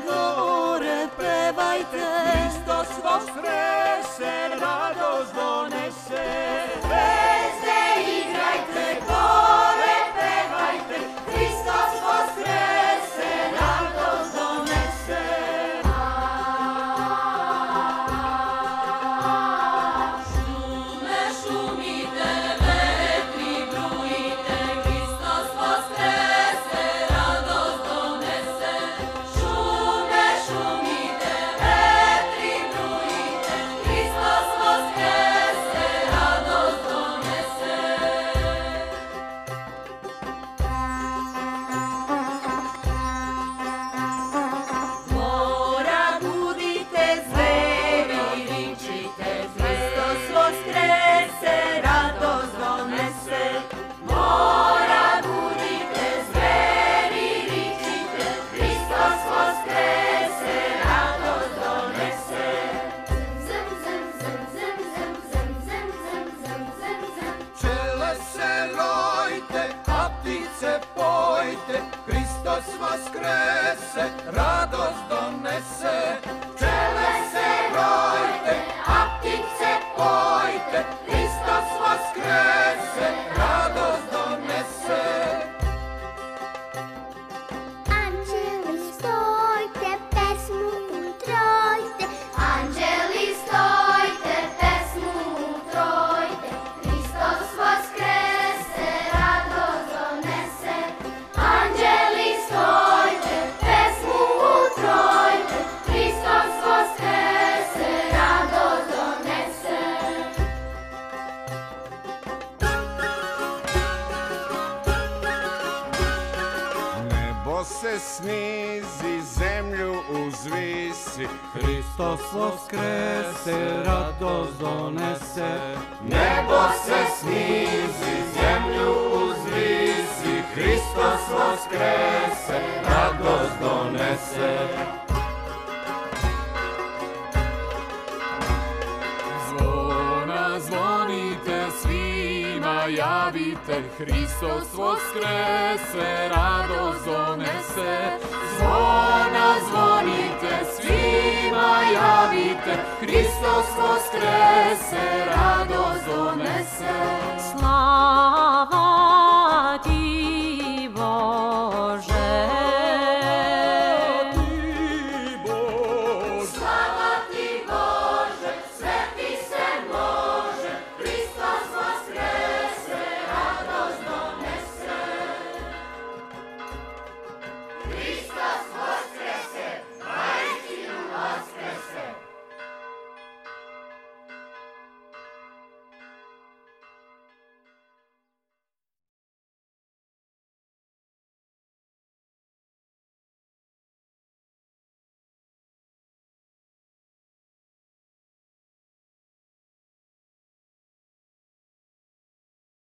gore, pevajte. Hristos voskrese, radost donese. Zvezde igrajte, gore, pevajte. Hristos voskrese, radost donese. Šume šumite, vetri brujite, Hristos voskrese, radost donese. Šume šumite, vetri brujite, Hristos voskrese, radost donese. Mora budite, zveri ričite, Hristos voskrese, radost donese. Mora budite, zveri ričite, Hristos voskrese, radost donese. Zem, zem, zem, zem, zem, zem, zem, zem, zem, zem, zem. Pčele se rojte, a ptice pojte, Hristos vaskrese, radost donese. Pčele se rojte, a ptice pojte, Hristos vaskrese, radost donese. Anđeli stojte, pesmu utrojte, anđeli stojte, pesmu utrojte, Hristos vaskrese, radost donese. Anđeli stojte, pesmu utrojte, Hristos vaskrese, radost donese. Nebo se snizi, zemlju uzvisi, Hristos voskrese, radost donese. Nebo se snizi, zemlju uzvisi, Hristos vaskrese, radost donese. Zvona zvonite, svima javite, Hristos voskrese, radost donese. Zvona zvonite, svima javite, Hristos voskrese, radost donese. Slava